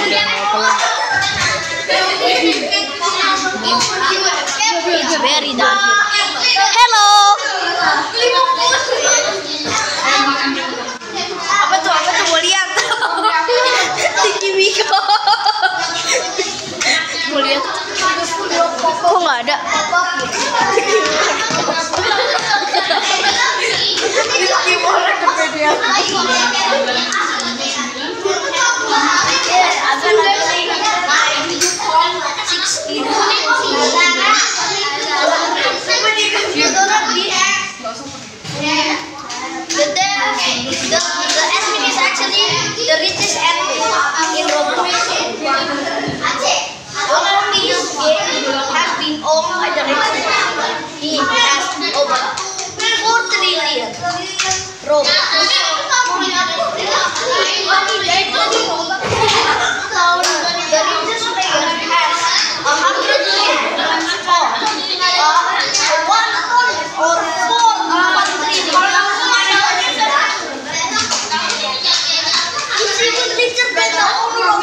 udah pelan. It's very dark. Hello. Apa tuh mau lihat? Tiki Miko. Mau lihat? Kok nggak ada? The admin is actually the richest admin in Roblox. Only his game has been owned by the richest admin. He has over 4 trillion Robux. The richest player has 100 million or 4 trillion. It's even richer than the owner of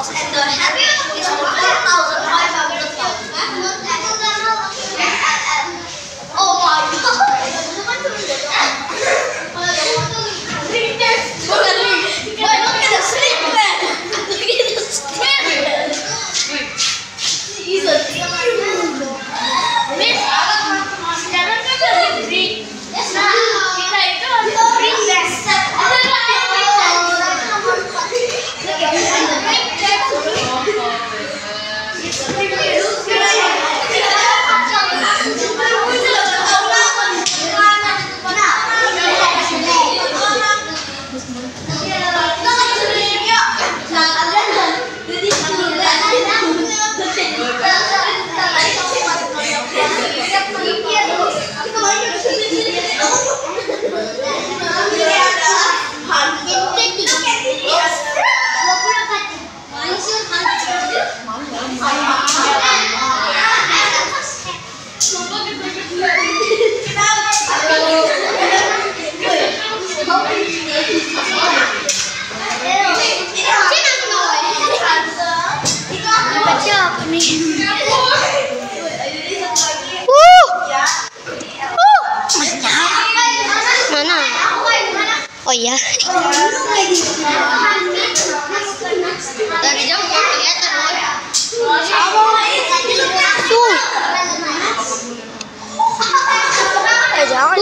pounds and the head is 4,500 pounds. Oh my god! Wait, look at the snake man! Look at the snake man! He's a Miss, sekarang kan jadi drink. Nah, kita itu harus drink test. Mana? Oh iya. Dari jauh nggak kelihatan, Boy. Tuh. Jangan.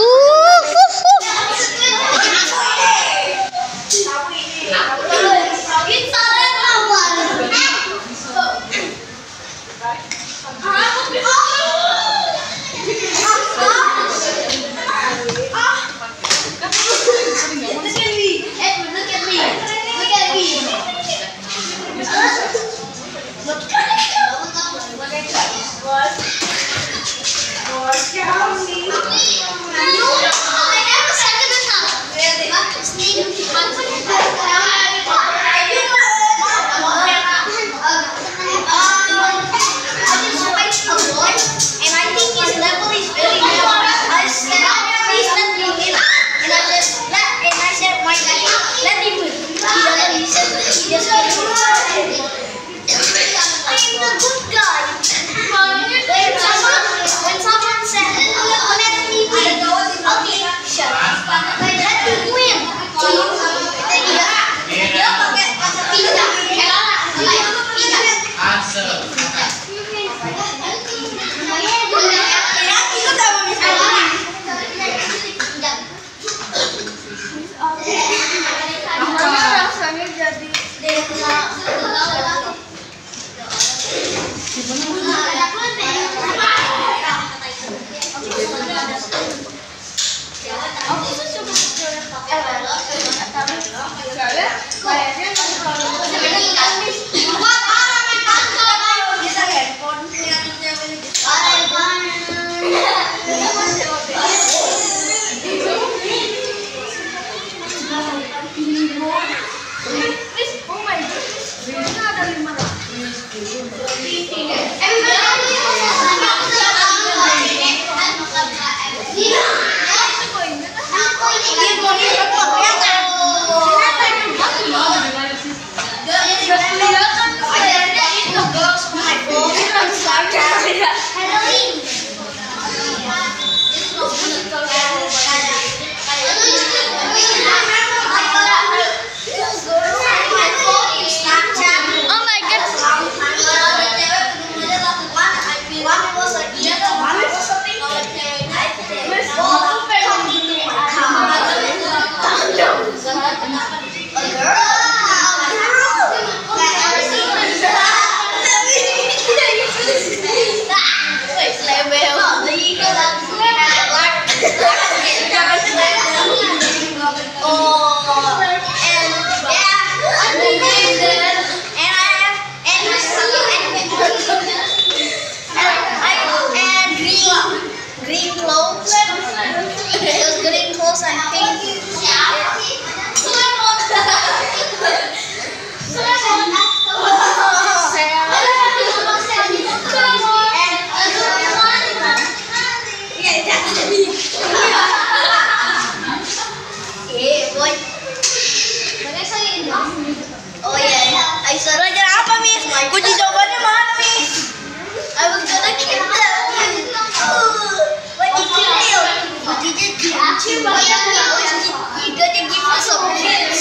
You gotta give us some kids.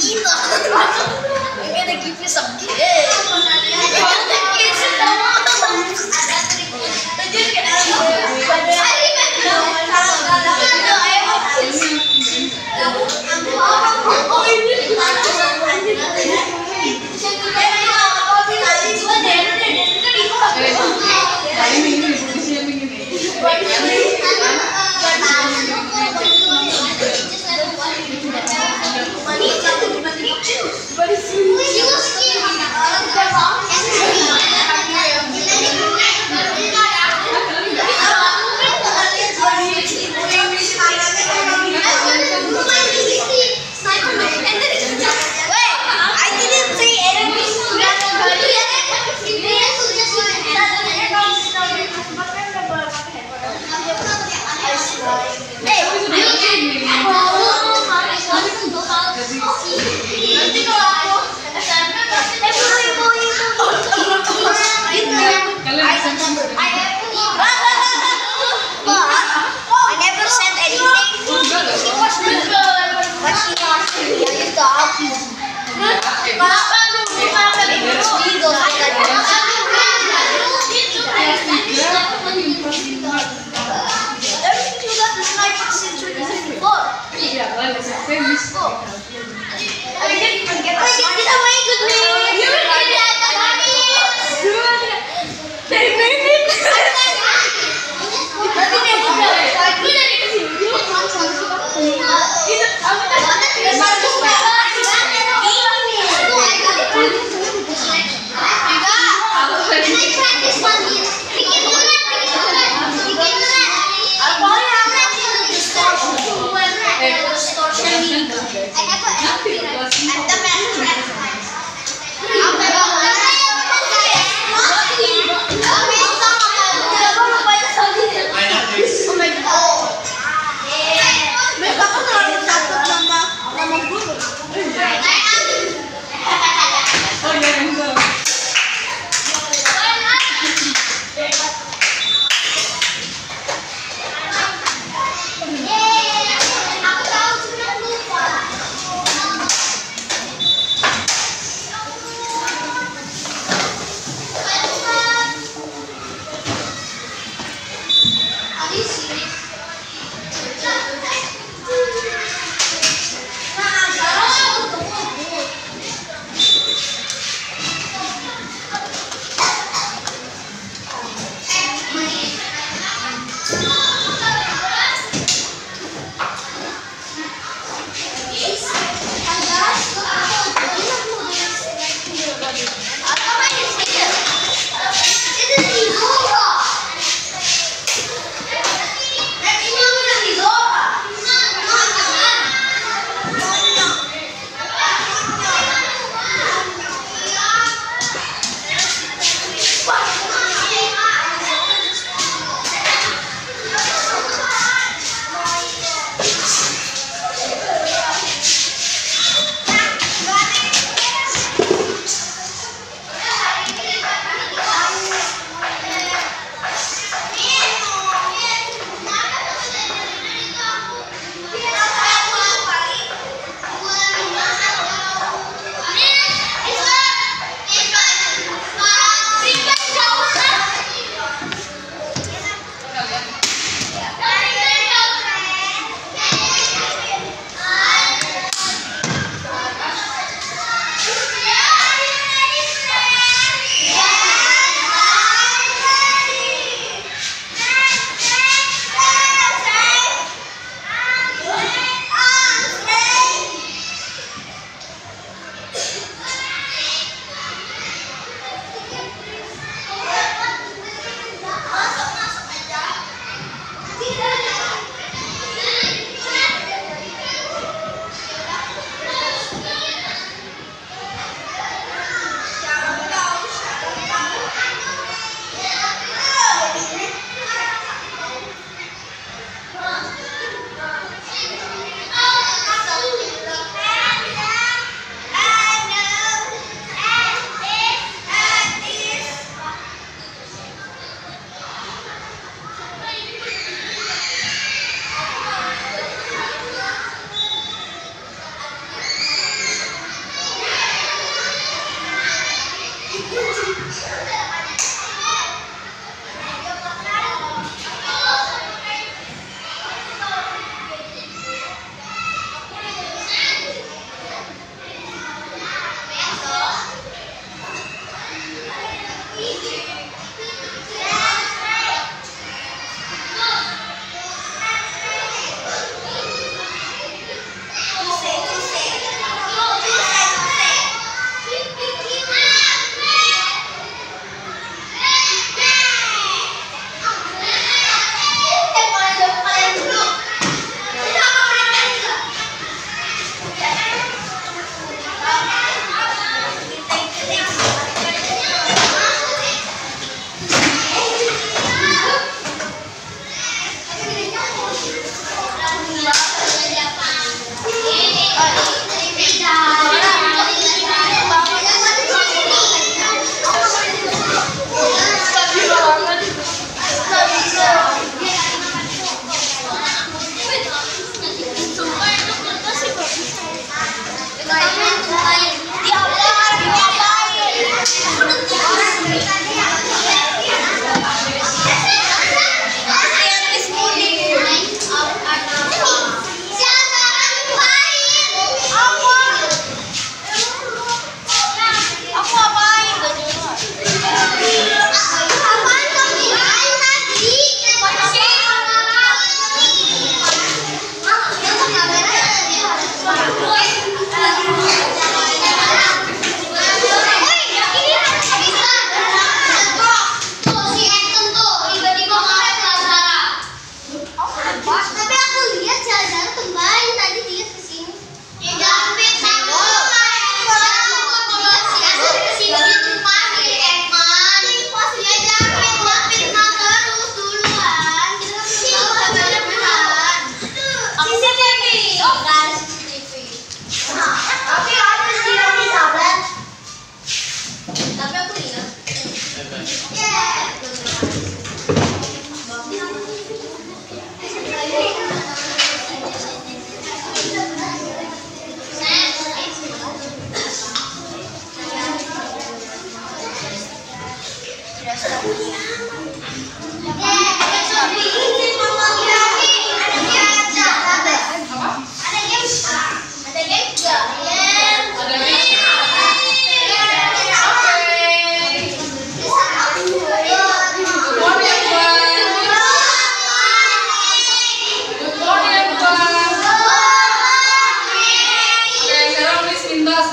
You gotta give me some kids. You gotta kids.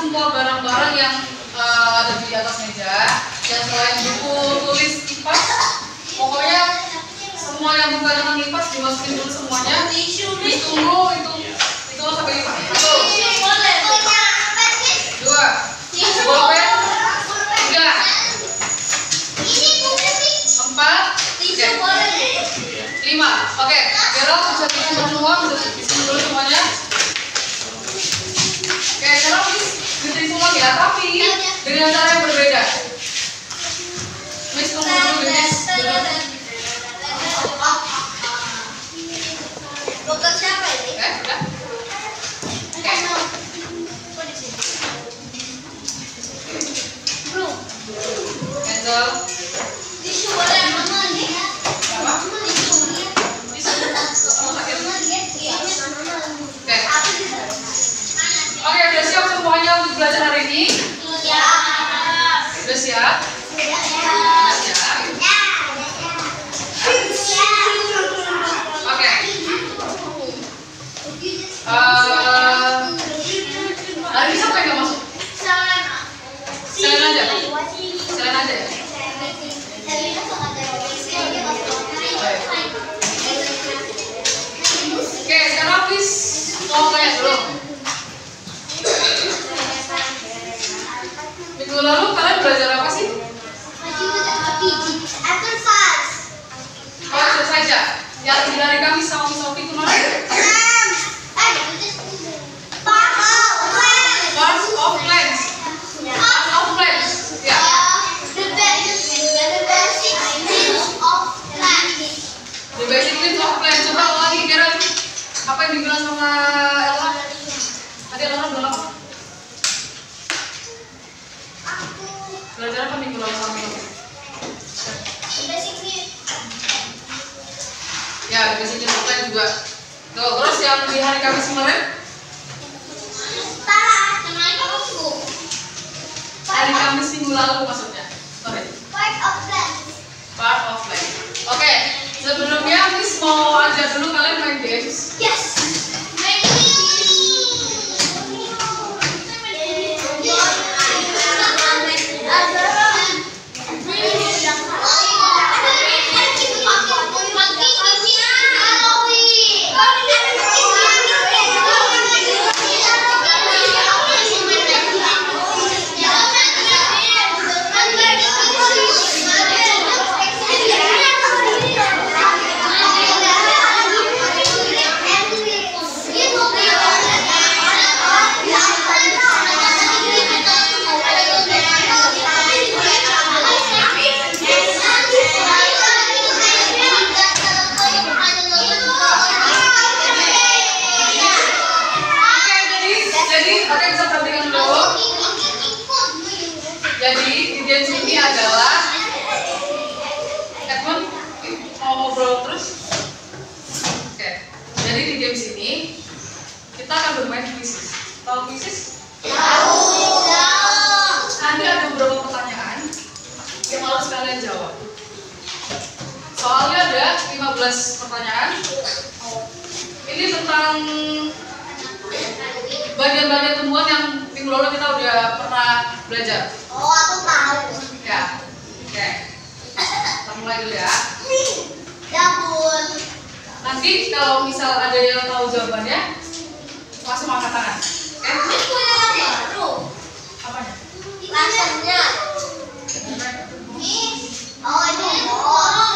Semua barang-barang yang ada di atas meja, dan selain buku tulis kipas, pokoknya semua yang bukan tentang kipas dimasukin dulu semuanya. Terus tunggu itu sampai 5. 1, 2, bolpen, 3, 4, 5. Oke, Gerald bisa bikin semua, bisa dulu semuanya. Oke, sekarang bisa ulang ya, tapi dengan cara yang berbeda. Miss tunggu dulu, Miss. Dokter siapa ini? Udah? Oke. Bro, Cancel. tisu boleh mama nih. Apa? Tisu. Kamu sakit? Iya. Oke. Oke, udah siap semuanya untuk belajar hari ini? Iya. Udah siap? Oke. Hari ini siapa yang nggak masuk? Selain aja. Selain aja ya? Oke, sekarang please mau tanya dulu. Minggu lalu kalian belajar apa sih? Oh, itu saja. Yang dari kami sama Miss Sophie kemarin. Parts of plants. Parts of plants. Ya. The basic needs of plants. Coba ulang lagi kira apa yang dibilang sama Ella? Tadi Ella bilang apa? Belajar apa minggu lalu sama Miss Sophie? Ya, basic needs of plants juga. Tuh, terus yang di hari Kamis kemarin? Hari Kamis minggu lalu maksudnya. Sorry. Part of play. Oke, sebelumnya Miss mau ajak dulu kalian main games. Oke, bisa perhatikan dulu. Jadi di games ini adalah Edmund mau ngobrol terus. Oke, jadi di games ini kita akan bermain quizzes. Tahu quizzes? Nanti ada beberapa pertanyaan yang harus kalian jawab. Soalnya ada 15 pertanyaan. Ini tentang bagian-bagian tumbuhan yang minggu lalu kita udah pernah belajar. Oh, aku tahu. Ya, oke. Kita mulai dulu ya. Dapur. Nanti kalau misal ada yang tahu jawabannya, langsung angkat tangan. Oke? Ini punya yang baru. Apanya? Rasanya. Oh, ini. Oh,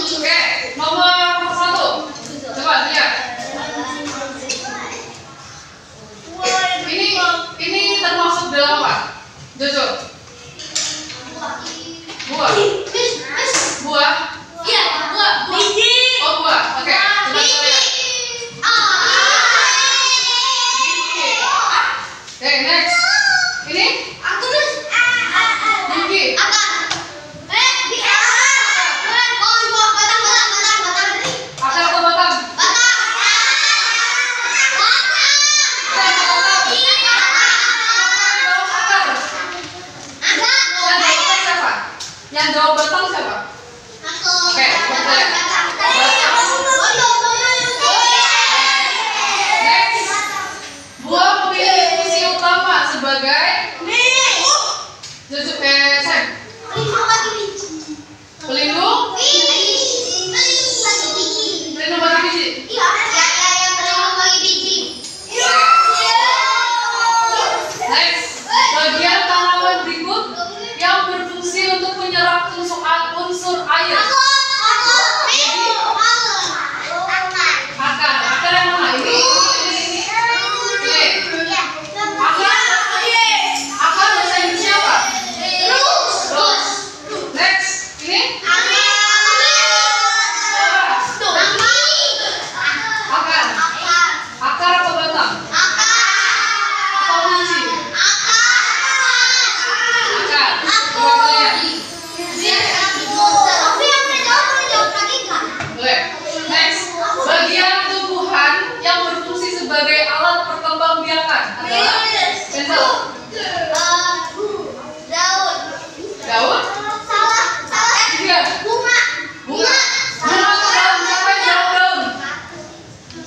Oke, nomor 1.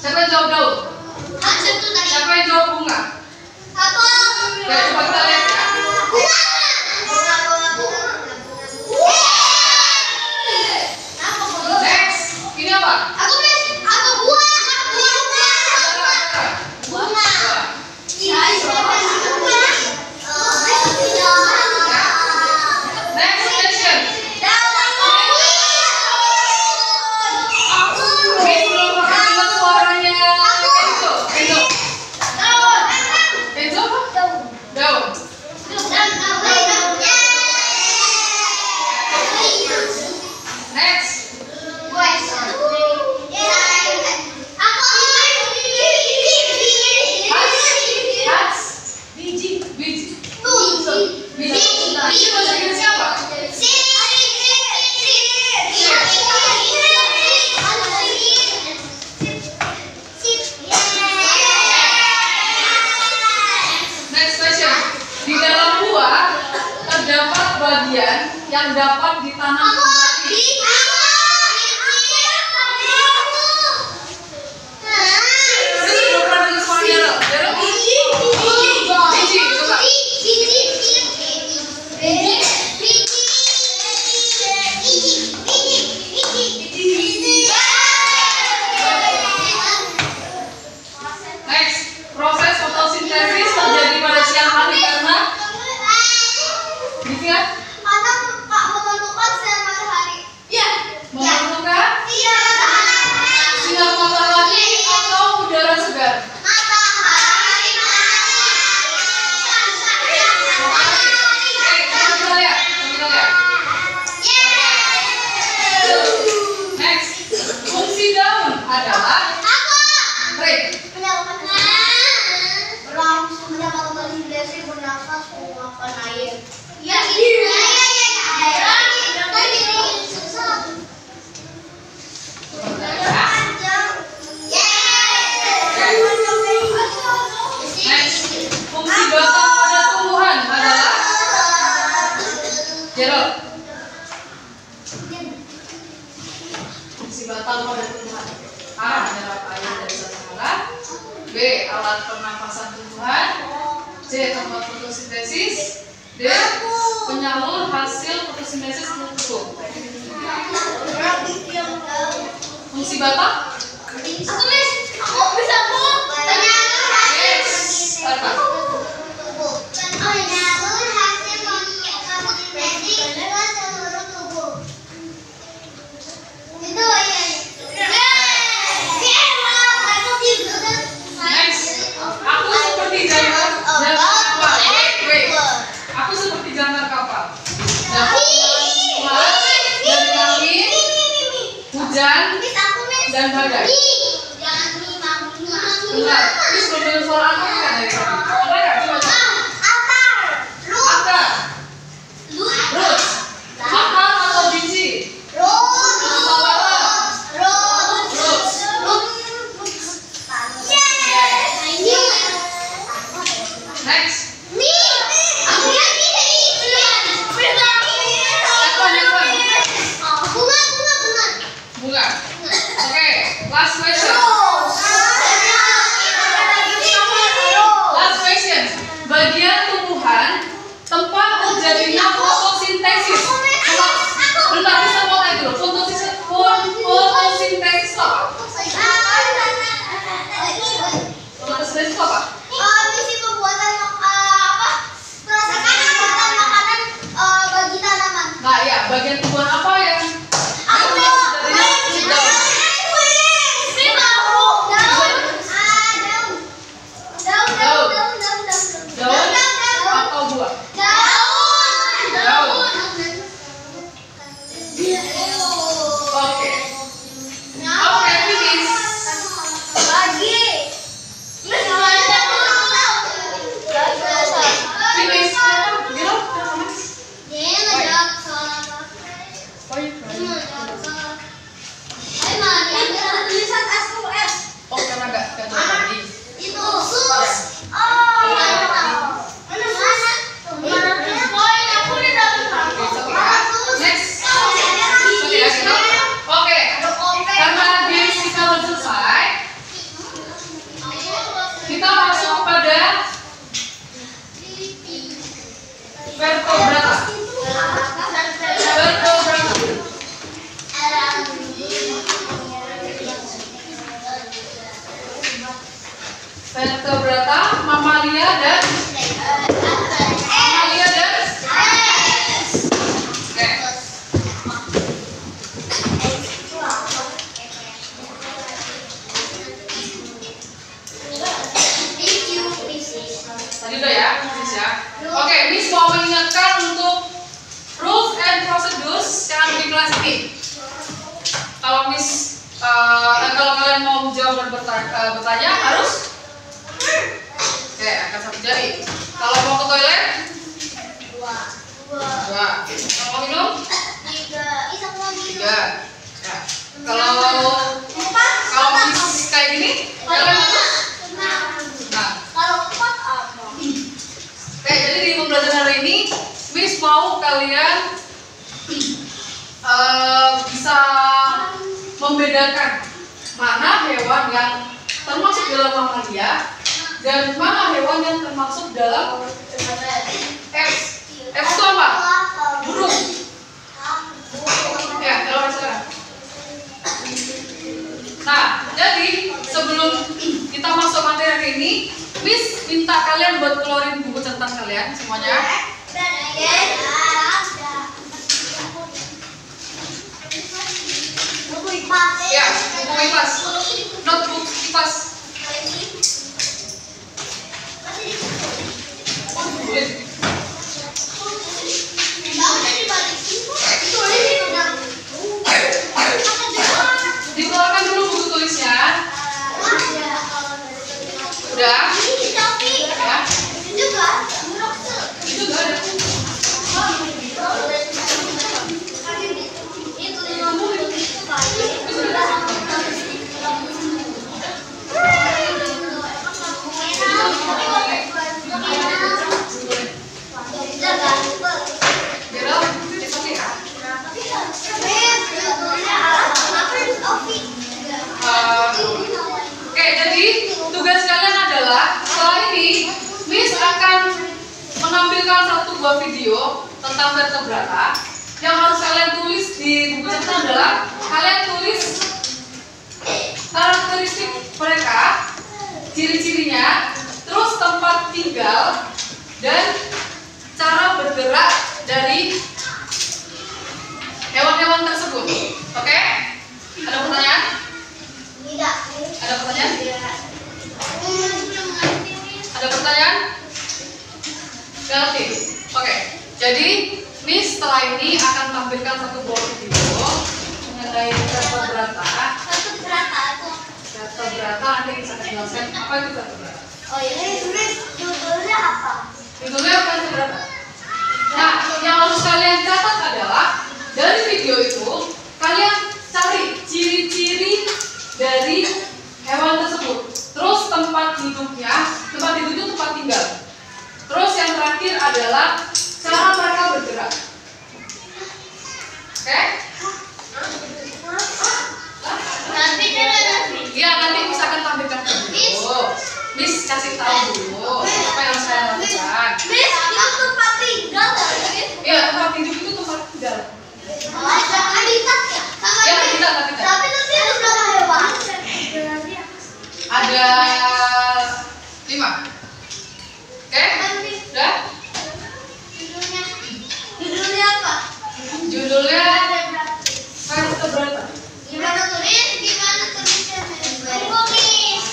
Siapa yang jawab daun? Siapa yang jawab bunga? Oke, coba kita lihat ya. Next, ini apa? Next question. Miss belum pakai dengar suaranya. Enzo apa? Daun. Next. Biji. Biji bahasa Inggris siapa? Next question. Di dalam buah terdapat bagian yang dapat ditanam kembali. Ini belum pernah dengar suara Daryl. Daryl? Biji, coba. Next, proses fotosintesis terjadi pada siang hari karena dilihat memerlukan sinar matahari atau udara segar. Kita lihat. Next, fungsi daun adalah bernafas mengeluarkan air. Next, fungsi batang pada tumbuhan adalah Gerald. Fungsi batang pada tumbuhan A. Menyerap air dari sasaran. B. Alat pernapasan tumbuhan. C. Tempat fotosintesis. D. Penyalur hasil fotosintesis untuk tubuh. Fungsi batang? Aku bisa Apa? Next, aku seperti jangkar kapal. Wait. Aku seperti jangkar kapal. Dapat Tuhan dari langit, hujan, dan badai. Bentar, terus belum dengar suara apa kan dari tadi? Apa ya? Coba. Akar. Roots. Akar atau biji? Atau apa? Roots. Next. Bunga. Oke, last question. Last question. vertebrata, mamalia dan oke. Tadi udah ya, Miss ya. Oke, Miss mau mengingatkan untuk rules and procedures yang ada di kelas ini. Kalau Miss, kalau kalian mau menjawab dan bertanya harus, oke, angkat satu jari. Kalau mau ke toilet, dua. Kalau mau minum, tiga. Ya. Kalau Miss kayak gini, kalian harus. Oke, jadi di pembelajaran hari ini Miss mau kalian bisa membedakan mana hewan yang termasuk dalam mamalia dan mana hewan yang termasuk dalam F. F itu apa? Burung. Ya, kalau sekarang. Nah, jadi sebelum kita masuk materi hari ini, Miss minta kalian buat keluarin buku catatan kalian semuanya. Ya, buku IPAS. Notebook IPAS. Dikeluarkan dulu buku tulisnya. Udah? Ya. Itu juga ada. Oke, jadi tugas kalian adalah setelah ini Miss akan menampilkan satu buah video tentang vertebrata. Yang harus kalian tulis di buku catatan adalah kalian tulis karakteristik mereka, ciri-cirinya, terus tempat tinggal dan cara bergerak dari hewan-hewan tersebut. Oke? Ada pertanyaan? Tidak. Ada pertanyaan? Ada pertanyaan? Ngerti? Oke. Jadi Miss setelah ini akan tampilkan satu buah video mengenai vertebrata. Vertebrata nanti bisa jelaskan apa itu vertebrata. Oh ini judulnya apa? Judulnya vertebrata. Nah, yang harus kalian catat adalah dari video itu kalian cari ciri-ciri dari hewan tersebut. Terus tempat hidupnya, tempat hidup itu tempat tinggal. Terus yang terakhir adalah cara mereka bergerak. Oke? Nanti Iya, nanti Miss akan tampilkan dulu. Miss kasih tahu dulu apa yang saya lakukan. Miss, itu tempat tinggal nggak? Iya, tempat hidup itu tempat tinggal. Ada habitat ya? Ya, habitat. Tapi nanti ada berapa hewan? Ada 5. Oke? Udah? Judulnya apa? Judulnya vertebrata. Gimana tulisnya? Tulis.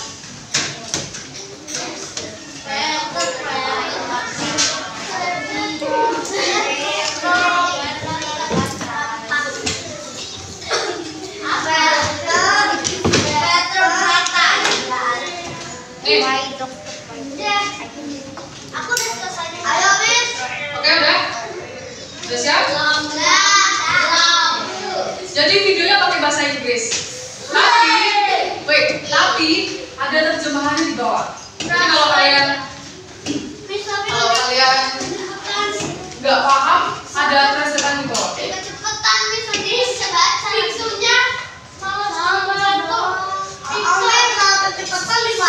Aku udah selesai. Ayo, Miss. Oke, udah? Udah siap? Jadi videonya pakai bahasa Inggris. Tapi ada terjemahannya di bawah. Jadi kalau kalian nggak paham, ada translation di bawah. Kecepatan Miss, jadi sebaca isunya kecepatan 5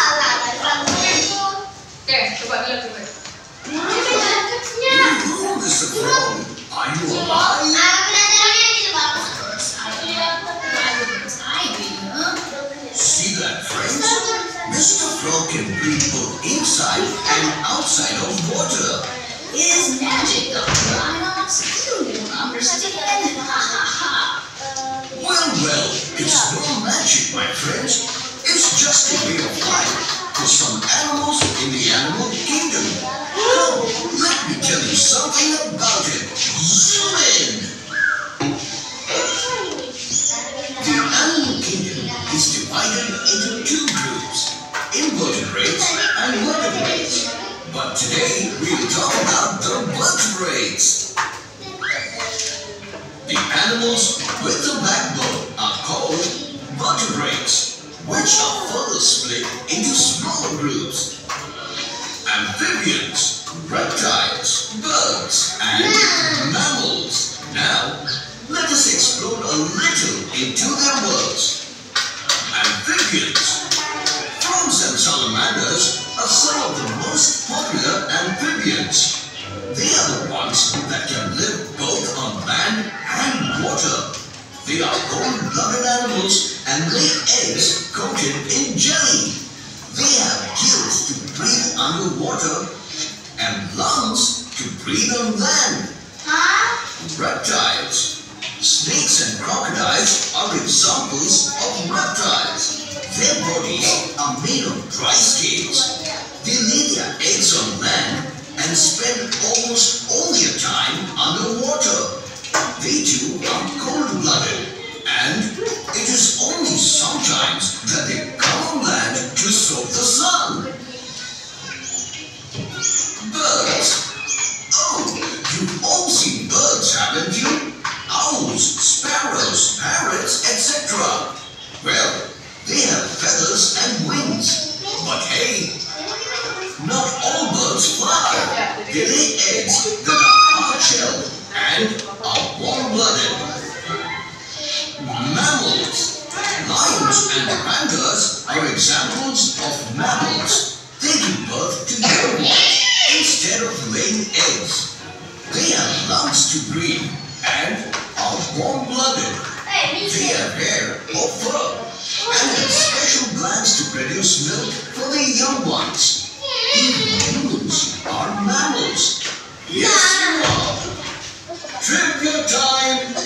Oke, coba lihat coba. Are you alive? See that, friends? Mr. frog can breathe both inside and outside of water. It is magic, Dr. Inox. You don't understand. Well, it's no magic, my friends. It's just a way of life for some animals in the animal kingdom. Come, let me tell you something about it. Zoom in. The animal kingdom is divided into two groups, invertebrates and vertebrates. But today we'll talk about the vertebrates. The animals with the backbone are called vertebrates, which are further split into smaller groups. Amphibians, reptiles, birds, and mammals. Now, let us explore a little into their worlds. Amphibians. Frogs and salamanders are some of the most popular amphibians. They are the ones that can live both on land and water. They are cold-blooded animals and lay eggs coated in jelly. They have gills to breathe underwater and lungs to breathe on land. Reptiles. Snakes and crocodiles are examples of reptiles. Their bodies are made of dry scales. They lay their eggs on land and spend almost all their time underwater. They too are cold-blooded, and it is only sometimes that they come on land to soak the sun. Birds. Oh, you've all seen birds, haven't you? Owls, sparrows, parrots, etc. Well, they have feathers and wings. But hey, not all birds fly. They lay eggs that are hard-shelled and are warm-blooded. Mammals. Lions and pandas are examples of mammals. They give birth to young ones instead of laying eggs. They have lungs to breathe and are warm-blooded. They have hair or fur and have special glands to produce milk for the young ones. Even humans are mammals. Yes, you are. Trivia time!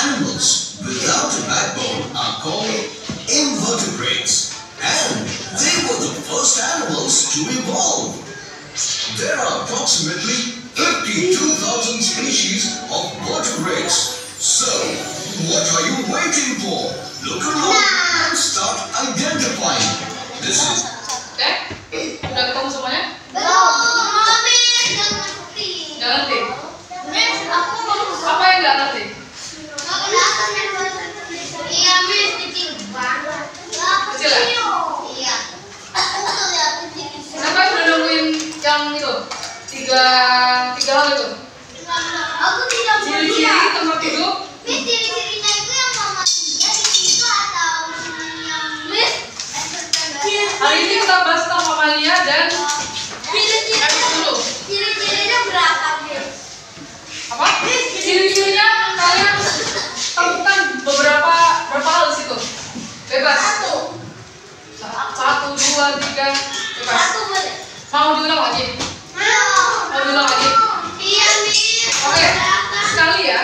Animals without a backbone are called invertebrates, and they were the first animals to evolve. There are approximately 52,000 species of vertebrates. So, what are you waiting for? Look around and start identifying. This is... Oke? Udah ketemu semuanya? Nggak ngerti? Apa yang nggak ngerti? Kecil ya? Siapa yang udah nemuin yang itu? Tiga hal itu? Ciri-ciri tempat hidup? Ciri-cirinya itu yang mama dia di situ atau yang Hari ini kita bahas tentang mamalia dan ciri-cirinya berapa, Miss? apa? Ciri-cirinya kalian temukan berapa hal di situ? Bebas. 1, 2, 3, bebas. Mau diulang lagi? Mau diulang lagi? Iya, Miss. Oke, sekali ya.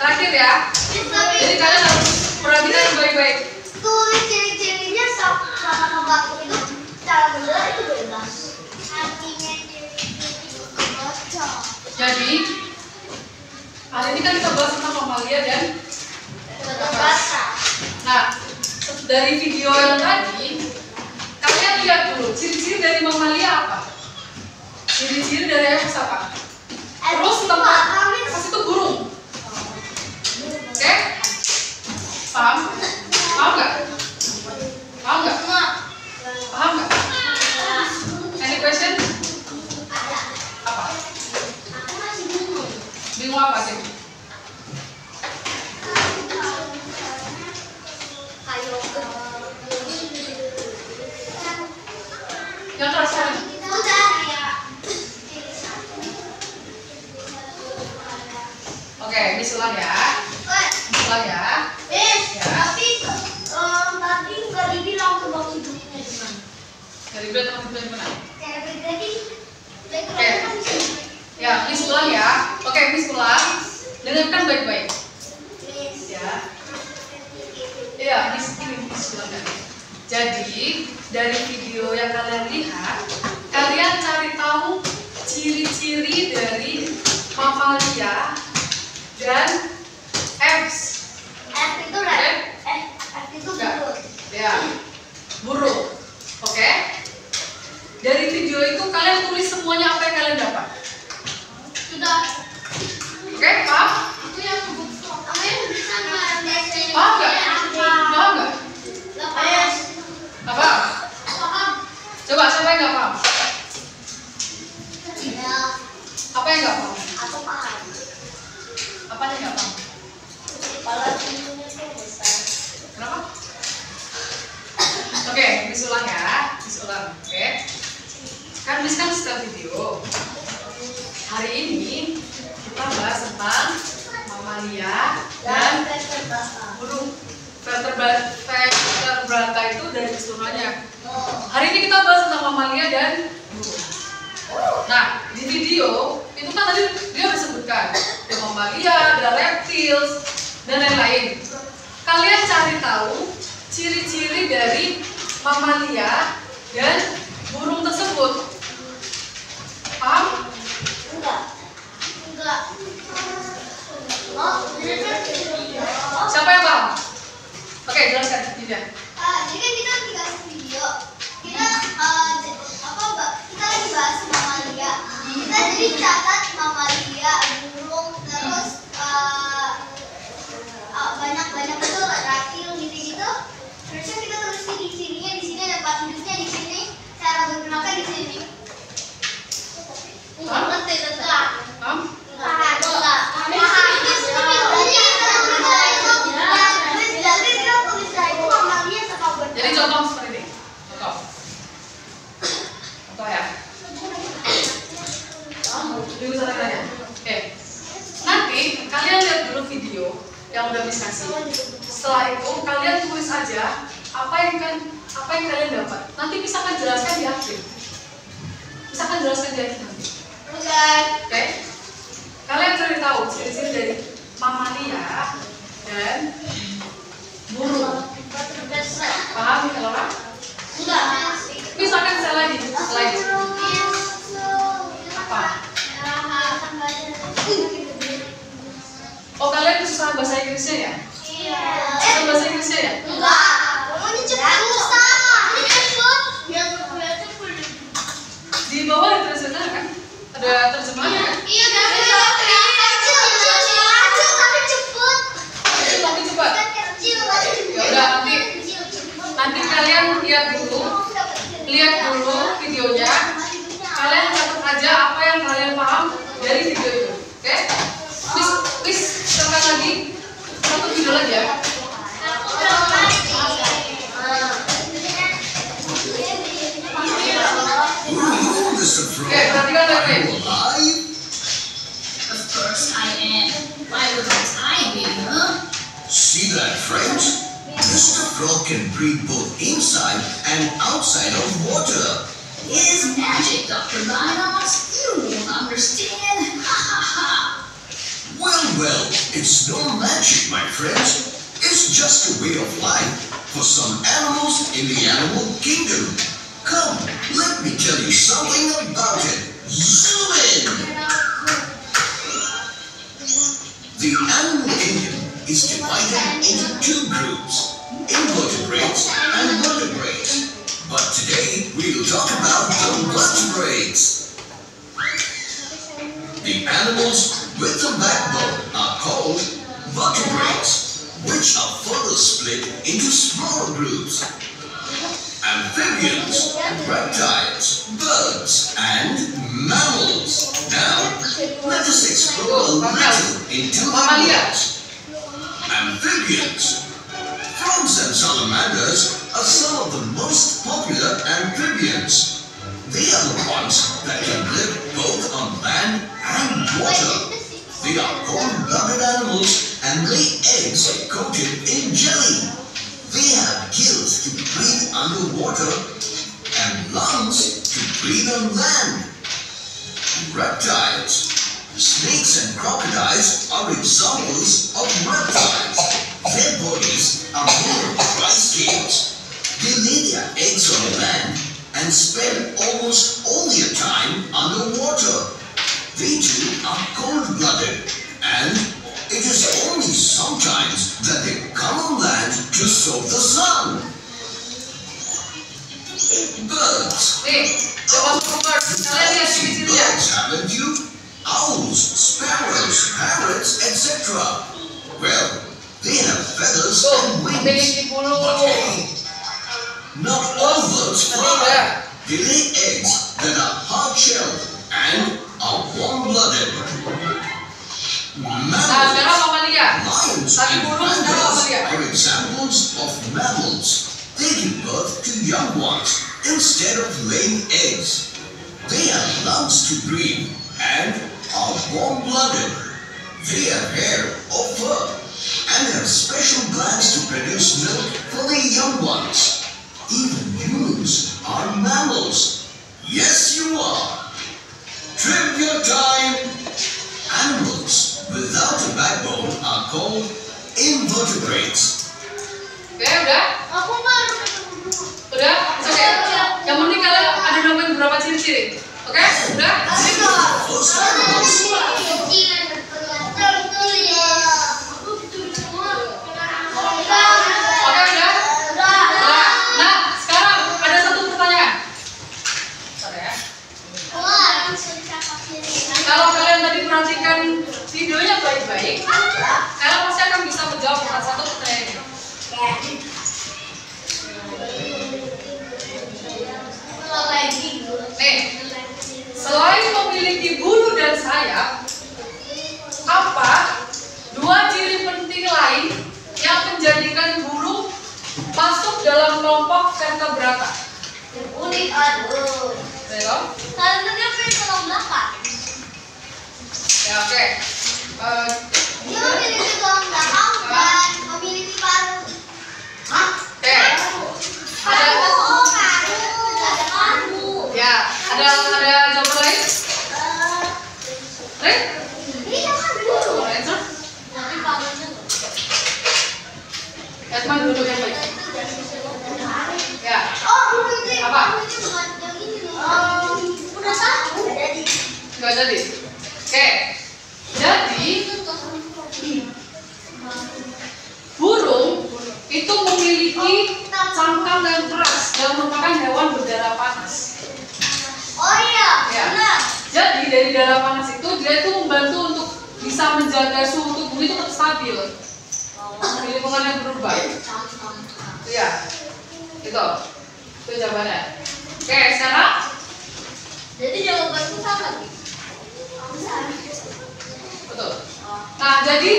Terakhir ya. Jadi kalian harus perhatikan baik-baik. Tulis ciri-cirinya sama tempat itu cara benar itu bebas. Artinya ciri-ciri bocor. Jadi hari ini kan kita bahas tentang mamalia dan Basah. nah, dari video yang tadi kalian lihat dulu ciri-ciri dari mamalia apa? Ciri-ciri dari Epos apa? Terus tempat Epos itu burung. Oke? Paham? Paham nggak? Paham nggak? Paham nggak? Any question? Apa? Bingung apa sih? Yang terakhir. Oke, disulang ya. Disulang ya. Tapi nggak dibilang kebak hidupnya gimana? Ya Dari berat sama berat mana? Oke. Ya, Miss ulang ya. Oke, Miss ulang. Dengarkan baik-baik. Ya. Iya, Miss ulang kan. Jadi, dari video yang kalian lihat, kalian cari tahu ciri-ciri dari mamalia dan apes. F itu burung. Ya, burung. Oke. Dari video itu kalian tulis semuanya apa yang kalian dapat. Sudah. Oke, paham? Itu yang sama. Paham nggak? Paham nggak? Lepas. Apa? Paham. Coba siapa yang nggak paham? Ya. Apa yang nggak paham? Aku paham. Apanya nggak paham? Kepala pintunya tuh besar. Kenapa? Oke, Miss ulang ya. Miss ulang, oke. Kan Miss kan setel video. Hari ini kita bahas tentang mamalia dan burung vertebrata itu dari keseluruhannya. Hari ini kita bahas tentang mamalia dan burung. Nah, di video itu kan tadi dia udah sebutkan ada mamalia, ada reptiles dan lain-lain. Kalian cari tahu ciri-ciri dari mamalia dan burung tersebut. Paham? Enggak. Oh, Siapa yang paham? Oke, jelaskan Dinda. jadi kan kita dikasih video. Kita lagi bahas mamalia. Kita jadi catat mamalia, burung, terus banyak betul reptil gitu. Terusnya kita tulis ciri-cirinya di sini, ada tempat hidupnya di sini, cara berkenalkan di sini. Ngerti tetap. Paham? Jadi contoh seperti ini. Contoh ya. Dulu sana aja. Oke. Nanti kalian lihat dulu video yang udah Miss kasih. Setelah itu kalian tulis aja apa yang kalian dapat. Nanti bisa kan jelaskan di akhir. Bisa kan jelaskan di akhir nanti. Oke. Kalian cari tahu ciri-ciri dari mamalia dan burung. Paham ya Laura? Misalkan slide. Apa? Oh, kalian susah bahasa Inggrisnya ya? Susah bahasa Inggrisnya ya? Di bawah ada terjemahan kan? Ada terjemahannya kan? Tapi cepat. Ya udah nanti kalian lihat dulu videonya. Kalian catat aja apa yang kalian paham dari video itu. Oke? Please sekarang lagi satu video lagi ya. Oke, perhatikan baik-baik. Of course I am. Why wouldn't I be, huh? See that, friends? Mr. Frog can breathe both inside and outside of water. It is magic, Dr. Minos. You won't understand. Ha ha ha. Well, it's no magic, my friends. It's just a way of life for some animals in the animal kingdom. Come, let me tell you something about it. Zoom in! The animal kingdom is divided into two groups, invertebrates and vertebrates. But today we'll talk about the vertebrates. The animals with a backbone are called vertebrates, which are further split into smaller groups. Amphibians, reptiles, birds, and mammals. Now, let us explore a little into animals. Amphibians. Frogs and salamanders are some of the most popular amphibians. They are the ones that can live both on land and water. They are cold-blooded animals and lay eggs coated in jelly. They have gills to breathe underwater and lungs breathe on land. Reptiles. Snakes and crocodiles are examples of reptiles. Their bodies are made of dry scales. They lay their eggs on land and spend almost all their time underwater. They too are cold-blooded, and it is only sometimes that they come on land to soak the sun. Birds. You've seen birds, haven't you? Owls, sparrows, parrots, etc. Well, they have feathers and wings. But hey, not all birds fly. They lay eggs that are hard-shelled and are warm-blooded. Mammals, lions and pandas are examples of mammals. They give birth to young ones instead of laying eggs. They have lungs to breathe and are warm-blooded. They have hair or fur and have special glands to produce milk for their young ones. Even humans are mammals. Yes, you are. Trivia time. Animals without a backbone are called invertebrates. Oke, udah? Udah? Oke. Yang penting kalian ada nemuin beberapa ciri-ciri. Oke? Udah? First animals. Oke, udah? Nah, sekarang ada satu pertanyaan. Bentar ya. Kalau kalian tadi perhatikan videonya baik-baik, kalian pasti akan bisa menjawab satu pertanyaan ini. Nih, selain memiliki bulu dan sayap, apa dua ciri penting lain yang menjadikan burung masuk dalam kelompok vertebrata? Unik, aduh. Belum? Karena dia punya tulang belakang. Ya, oke. Dia memiliki tulang belakang dan memiliki paru. Hah? Oke. Ada paru. ya, ada jawaban lain? Lain? Iya kan dulu. Lain, Sir? Tapi parunya loh. Edman duduk yang baik. Ya. Oh, dulu itu. Apa? Parunya bukan yang ini loh. Udah tahu. Jadi. Nggak jadi. Oke. Jadi burung itu memiliki cangkang yang keras dan merupakan hewan berdarah panas. Oh iya, Ya. benar. Jadi dari darah panas itu dia itu membantu untuk bisa menjaga suhu tubuh itu tetap stabil di lingkungan yang berubah. Iya, itu jawabannya. Oke, sekarang Jadi jawabanku sama nih. betul. Nah, jadi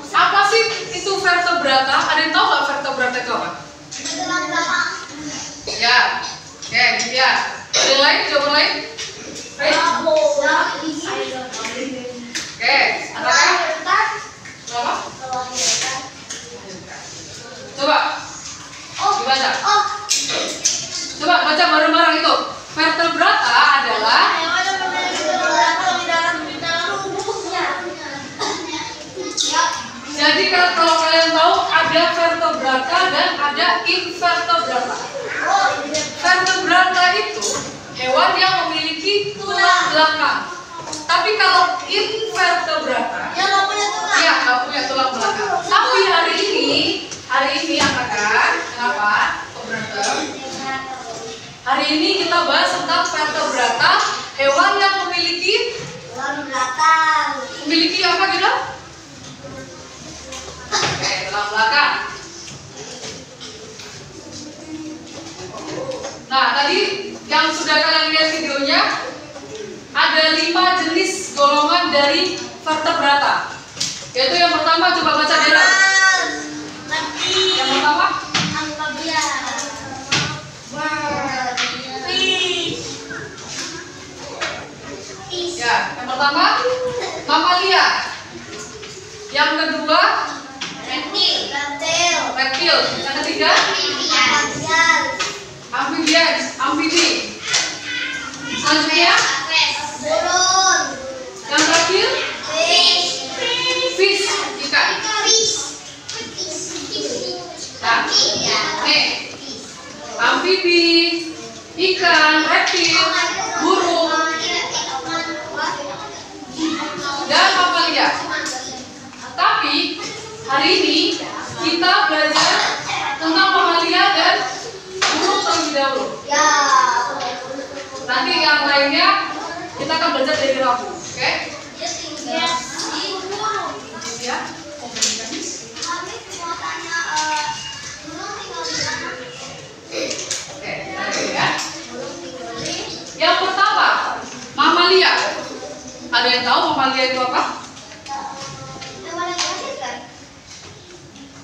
apa sih itu vertebrata? Ada yang tahu nggak vertebrata itu apa? Tulang belakang. Ya, oke, ya. Ada yang lain? Jawaban lain? Baik. Oke, apakah? Berapa? Coba, dibaca. Coba baca bareng-bareng itu. Vertebrata adalah jadi kalau kalian tahu ada vertebrata dan ada invertebrata. Vertebrata itu hewan yang memiliki tulang belakang. Tapi kalau invertebrata, Ya nggak punya tulang. ya nggak punya tulang belakang. Tapi hari ini akan kenapa? Kok berantem? Hari ini kita bahas tentang vertebrata, hewan yang memiliki Tulang belakang. memiliki apa gitu? Oke, tulang belakang. Nah, tadi yang sudah kalian lihat videonya, ada 5 jenis golongan dari vertebrata. Yaitu yang pertama, coba baca Dera. Yang pertama, ya, yang pertama mamalia. Yang kedua, reptil. Yang ketiga, amfibi. ikan, reptil, burung, dan mamalia. Tapi hari ini kita belajar tentang mamalia dan burung terlebih dahulu. Nanti yang lainnya kita akan belajar dari Rabu, oke? Ya, ya. Yang pertama, mamalia. Ada yang tahu mamalia itu apa?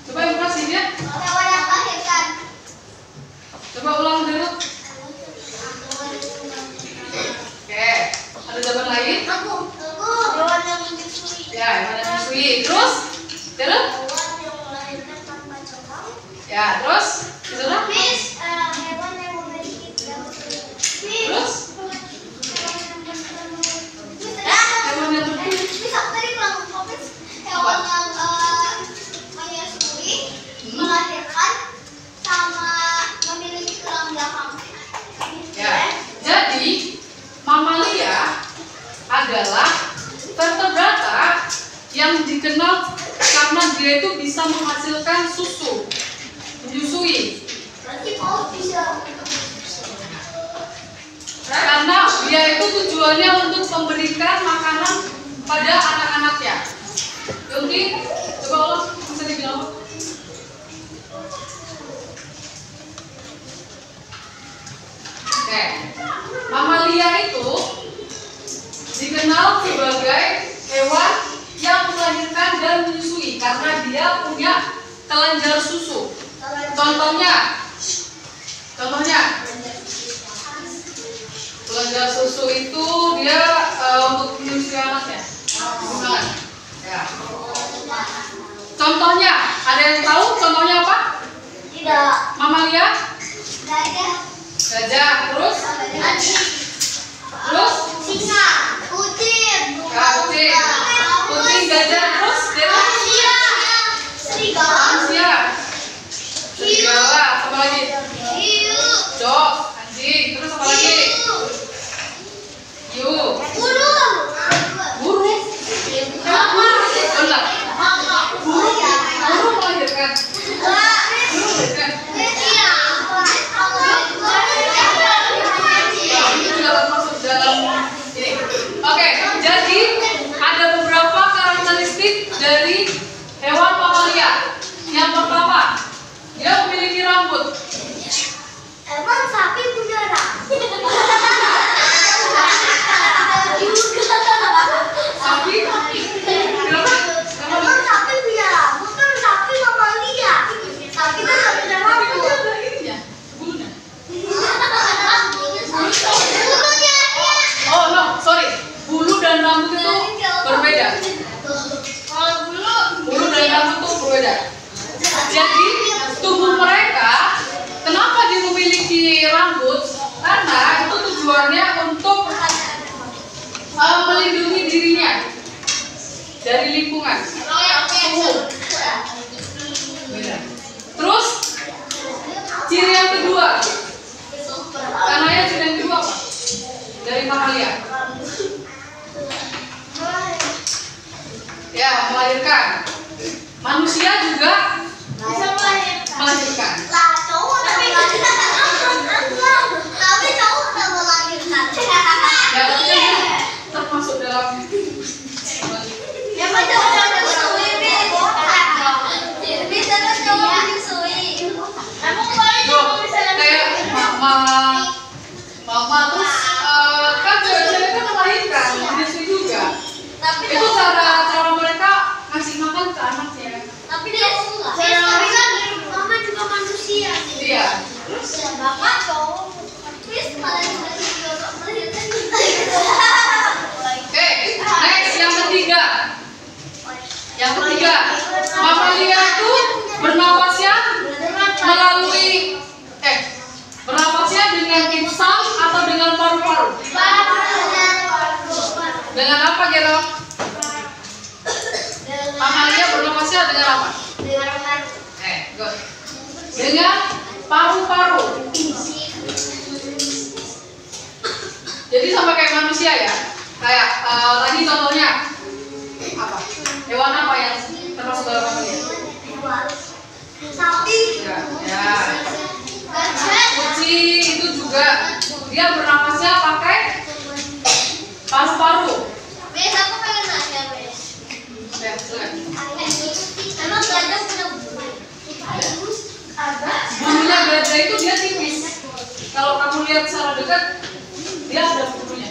Coba yang kasih dia. Coba ulang dulu. Oke, ada jawaban lain? Ya, hewan yang menyusui. Terus? Ya, terus? Terus? Hewan yang melahirkan sama memiliki tulang belakang. Ya, jadi mamalia adalah vertebrata yang dikenal karena dia itu bisa menghasilkan susu, menyusui. Berarti mau bisa. Karena dia itu tujuannya untuk memberikan makanan pada anak-anaknya. Yungki, coba ulang, bisa dibilang apa? Oke, mamalia itu dikenal sebagai hewan yang melahirkan dan menyusui karena dia punya kelenjar susu. Contohnya, kelenjar susu itu dia untuk menyusui anaknya. Ya. Contohnya, ada yang tahu contohnya apa? Tidak. Mamalia? Gajah. Terus? Singa. Kucing. Kucing, gajah, terus? Manusia. Serigala, apa lagi? Hiu. Dog, anjing, terus apa lagi? Hiu. Burung. Benar. Burung melahirkan. Itu juga termasuk dalam ini. Oke, jadi ada beberapa karakteristik dari hewan mamalia. Yang pertama, dia memiliki rambut. Emang sapi punya rambut? Sapi? Kenapa? Emang sapi punya rambut? Kan sapi mamalia. Sapi kan nggak punya Tapi rambut. kan ada ininya, bulunya. Bulunya ada. Oh no, sorry. Bulu dan rambut itu berbeda. Kalau Bulu dan rambut itu berbeda. Jadi tubuh mereka, kenapa dia memiliki rambut? Karena itu tujuannya untuk melindungi dirinya dari lingkungan, suhu. Terus ciri yang kedua, karena ciri yang kedua apa? Dari mamalia. Ya, melahirkan. Manusia juga bisa melahirkan. Lah, cowok udah melahirkan. Tapi cowok udah melahirkan. Ya, tapi termasuk dalam Ya, macam udah menyusui, bisa kan cowok menyusui. Emang boleh Loh, cowok bisa kayak mama terus kan cewek-cewek kan melahirkan, menyusui juga. Tapi Itu cara mereka ngasih makan ke anaknya. tapi kan mama juga manusia. Iya. Bapak cowok. Please malah juga melahirkan. Oke, next yang ketiga. Yang ketiga, mamalia itu bernafasnya melalui bernafasnya dengan insang atau dengan paru-paru. Dengan apa, Gero? Mamalia bernafasnya dengan apa? Good. Dengan paru-paru. Jadi sama kayak manusia ya. Kayak tadi contohnya apa? Hewan apa yang termasuk dalam manusia? Sapi. Ya. Kucing itu juga dia bernafasnya pakai paru-paru. Bes, aku pengen nanya, Bes. Ya, silakan. Emang gajah punya bulu? Ada. Bulunya gajah itu dia tipis. Kalau kamu lihat secara dekat, dia ada bulunya.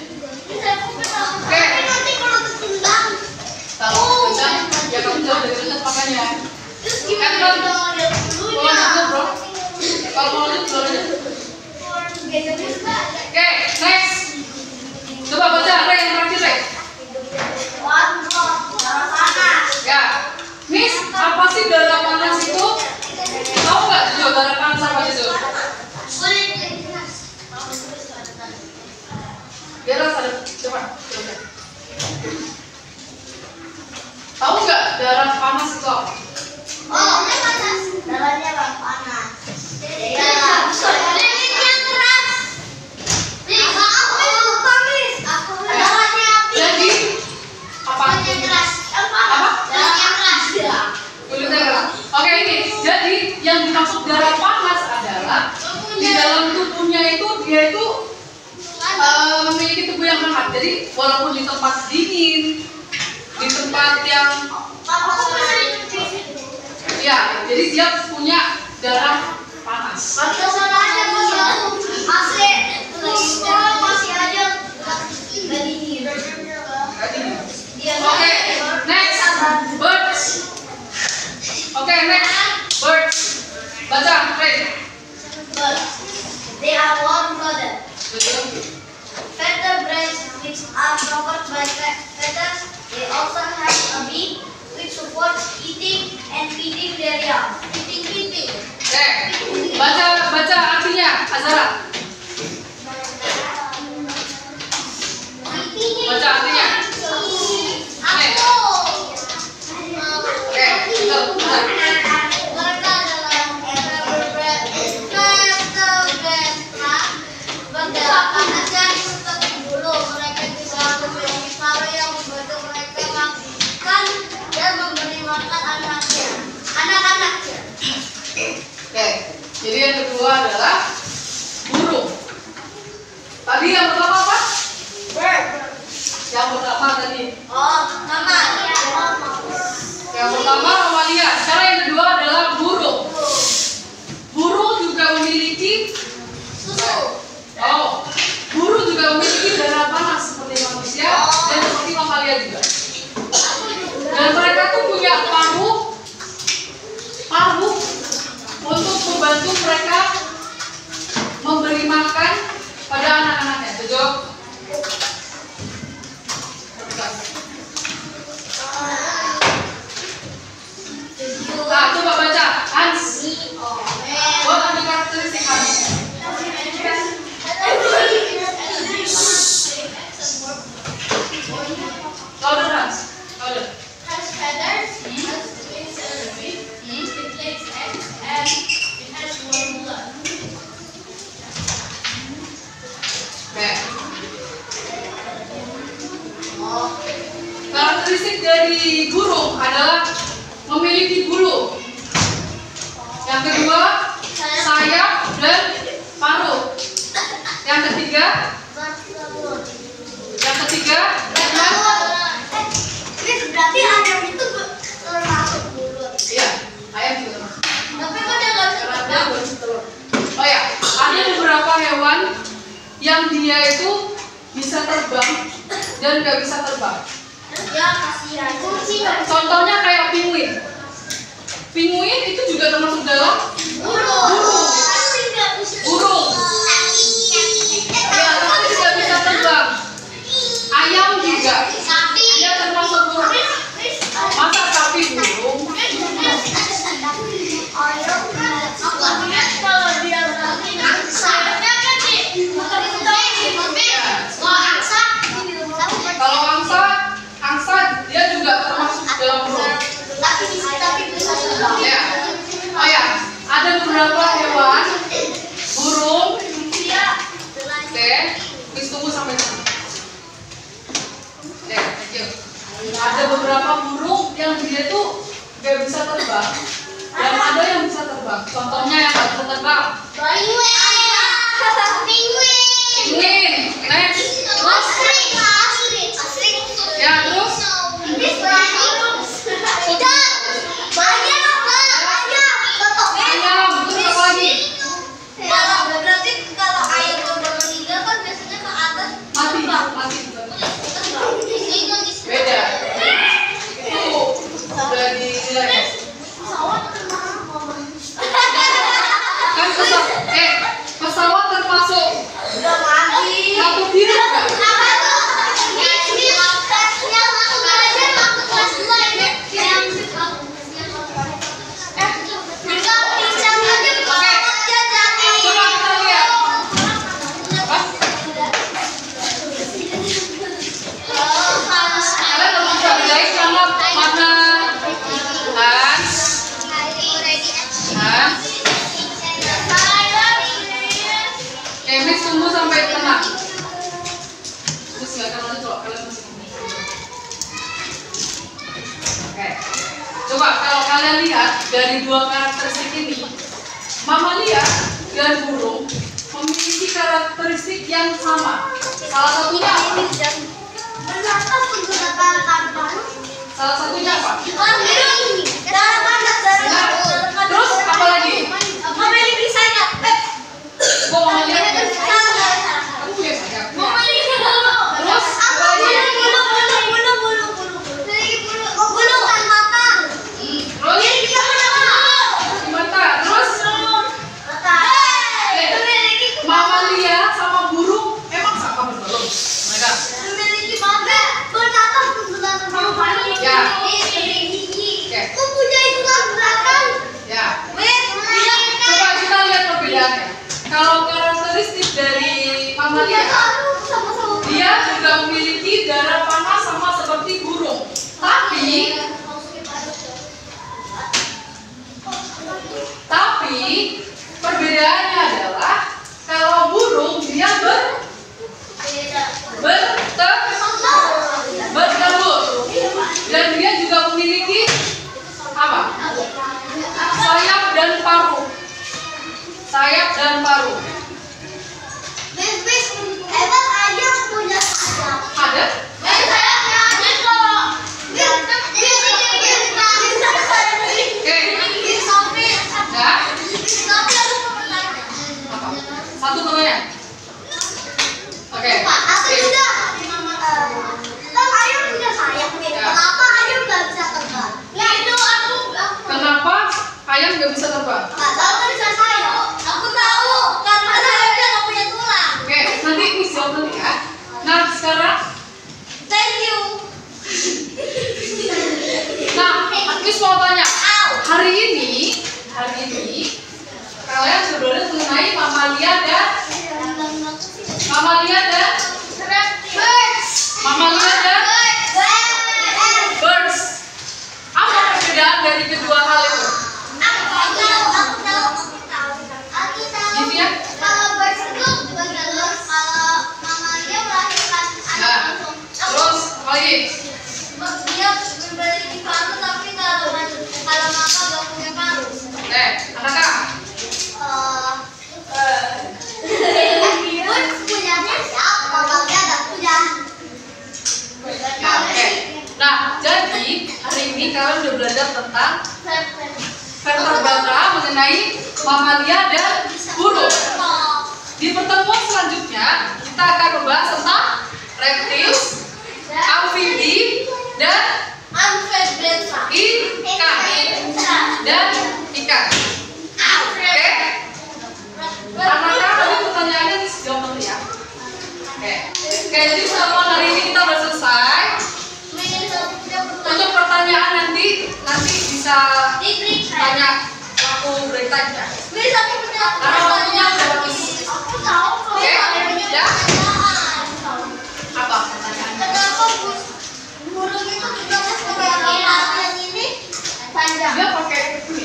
Oke. Nanti kalau ketimbang. Kalau gajah, ya kamu jangan dari dekat makanya. Terus gimana dong ada bulunya? Bro. Kalau mau lanjut, keluar aja. Gajahnya juga ada. Oke, next. Coba baca, Rey, yang terakhir, Rey. Darah panas. Ya. Miss, apa sih darah panas itu? Tahu nggak tujuan darah panas apa itu? Biar ada, coba. Tahu nggak darah panas itu apa? Oh, panas. Darahnya panas. Darahnya keras. Aku lupa, Miss. Darahnya api. Jadi apa? Darahnya keras. Apa? Darahnya keras. Kulitnya keras. Oke, ini. Jadi yang dimaksud darah panas adalah di dalam tubuhnya itu dia itu memiliki tubuh yang hangat. Jadi walaupun di tempat dingin, di tempat yang ya, jadi dia punya darah panas. Pantesan aja masih aja nggak dingin. Oke, next birds. Oke, next birds. Baca, Rey. They are warm-blooded. Betul. Vertebrates which are covered by feathers. They also have a beak which supports eating and feeding their young. Eating. Oke, baca artinya, Azara. Baca artinya. Aku. Oke, betul. Mereka adalah vertebrates berdarah aja seperti bulu. Mereka juga memiliki paru yang membantu mereka makan dan memberi makan anak-anaknya. Oke, jadi yang kedua adalah burung. Tadi yang pertama apa? Bird. Yang pertama tadi. Oh, mama. Yang pertama mamalia. Sekarang yang kedua adalah burung. Burung juga memiliki Susu. Oh, burung juga memiliki darah panas seperti manusia dan seperti mamalia juga. Dan mereka tuh punya paru untuk membantu mereka memberi makan pada anak-anaknya. Setuju? Nah, coba baca Hans. Buat ambil karakteristik Hans. Louder Hans. Louder. Has feathers, has wings and a beak, it lays eggs, and it has warm blood. Oke. Karakteristik dari burung adalah memiliki bulu. Yang kedua, sayap dan paruh. Yang ketiga, Berarti ayam itu termasuk bulut. iya, ayam juga termasuk. Tapi kok dia nggak bisa Karena dia terbang? bertelur telur. Oh ya, ada beberapa hewan yang dia itu bisa terbang dan nggak bisa terbang. Ya kasihan. Kucing. Contohnya kayak penguin. Penguin itu juga termasuk dalam Burung. burung. Ya, tapi tidak bisa terbang. Ayam juga. Sapi. Dia termasuk burung. Masa sapi burung? Ayam kan. Kalau dia berarti sayapnya kan angsa. Kalau angsa dia juga termasuk dalam burung. Tapi bisa terbang. Ya. Oh ya, ada beberapa hewan burung nggak bisa terbang dan ada yang bisa terbang. Contohnya yang nggak bisa terbang. Penguin. Next. Ya, terus ayam. Terus apa lagi? Mati. Beda. Itu udah dinilai. Kan pesawat termasuk satu biru nggak? Tunggu sampai tenang. Terus nggak akan lanjut kalau kalian masih ngomong. Oke. Coba kalau kalian lihat dari dua karakteristik ini, mamalia dan burung memiliki karakteristik yang sama. Salah satunya apa? Salah satunya apa? Terus apa lagi? Memiliki sayap. Kok mamalia? Kamu punya sayap? Terus apa lagi? Mata. Terus mamalia sama burung emang sama betul mereka? Ya. Ya. Coba kita lihat perbedaannya. Kalau karakteristik dari mamalia, dia juga memiliki darah panas sama seperti burung. Tapi perbedaannya adalah kalau burung dia bertelur dan dia juga memiliki apa? Sayap dan paruh. Emang ayam punya sayap? Ada? Satu pertanyaan. Oke. Aku juga. Kan ayam punya sayap nih. Kenapa ayam nggak bisa terbang? Ya itu aku. Kenapa ayam nggak bisa terbang? Nggak tahu kan bisa sayap. Aku tahu karena sayapnya nggak punya tulang. Oke, nanti Miss jawab nanti ya. Nah sekarang, Thank you. nah Miss mau tanya. Hari ini kalian sudah belajar mengenai mamalia dan birds. Apa perbedaan dari kedua hal itu? Aku tahu. Gitu ya? Kalau birds itu kalau mamanya melahirkan anak Nah, langsung. terus apa lagi? Dia memiliki paruh tapi kalau mama nggak punya paruh. Anak-anak. Birds punya sayap, mamanya nggak punya. Ya, oke. Nah, jadi hari ini kalian udah belajar tentang vertebrata mengenai mamalia dan burung. Di pertemuan selanjutnya kita akan membahas tentang reptil, amfibi, dan ikan dan ikan. Oke? Anak-anak tadi pertanyaannya dijawab nanti ya. Oke, jadi selama hari ini kita udah selesai. Untuk pertanyaan nanti bisa tanya waktu break time ya. Karena waktunya udah habis. Oke, ya. Apa pertanyaannya? Burung itu juga yang ini panjang. Dia pakai ini.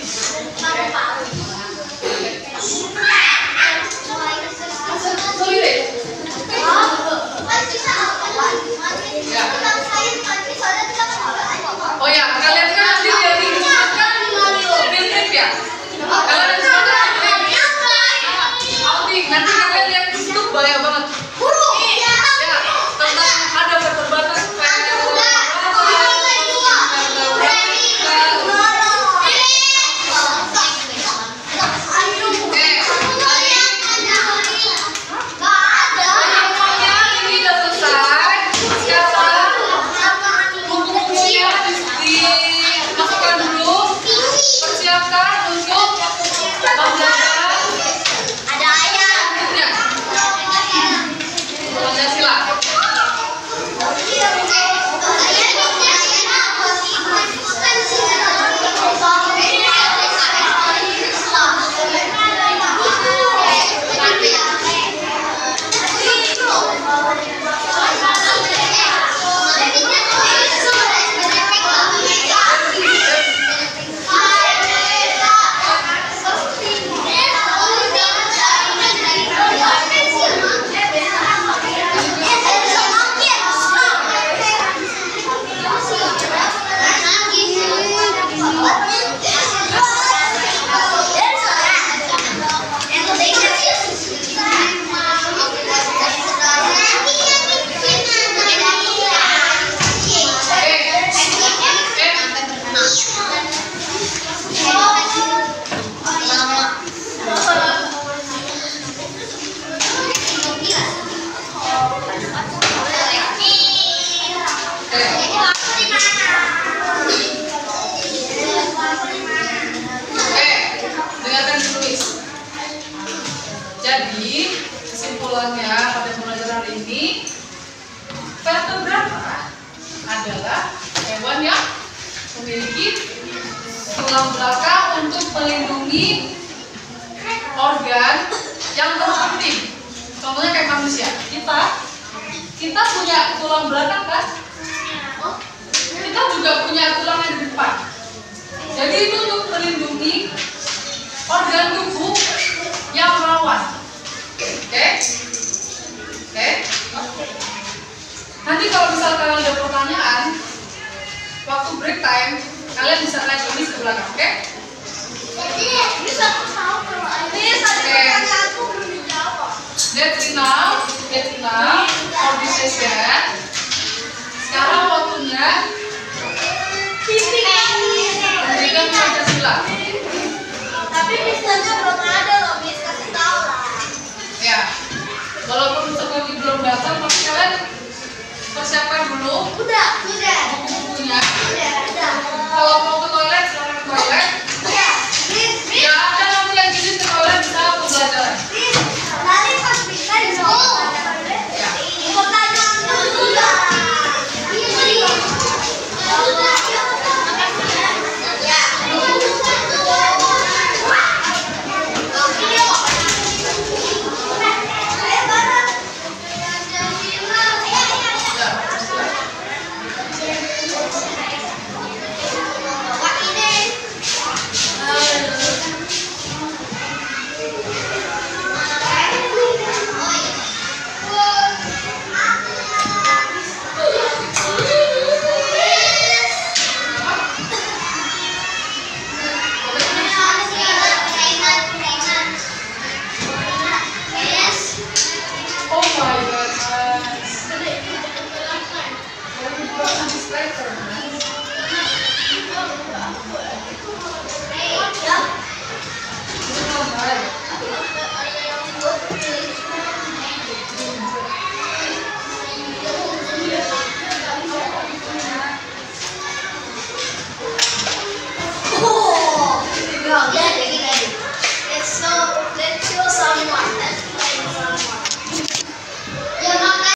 Sulit. Oh ya, kalian kan nanti jadi Aku di mana? Dengarkan dulu, Miss. Jadi, kesimpulannya pada pembelajaran hari ini, vertebrata adalah hewan yang memiliki tulang belakang untuk melindungi organ yang terpenting. Contohnya kayak manusia, kita punya tulang belakang kan? Kita juga punya tulang yang di depan. Jadi itu untuk melindungi organ tubuh yang rawan. Oke? Nanti kalau misal kalian ada pertanyaan, waktu break time, kalian bisa naik ini ke belakang, oke? Jadi, bisa aku tahu kalau ada pertanyaanku belum dijawab. That's enough for this session. Sekarang waktunya pendidikan Pancasila. Tapi misalnya belum ada loh, Miss, kasih tahu lah. Ya, walaupun seperti belum datang, tapi kalian persiapkan dulu. Udah.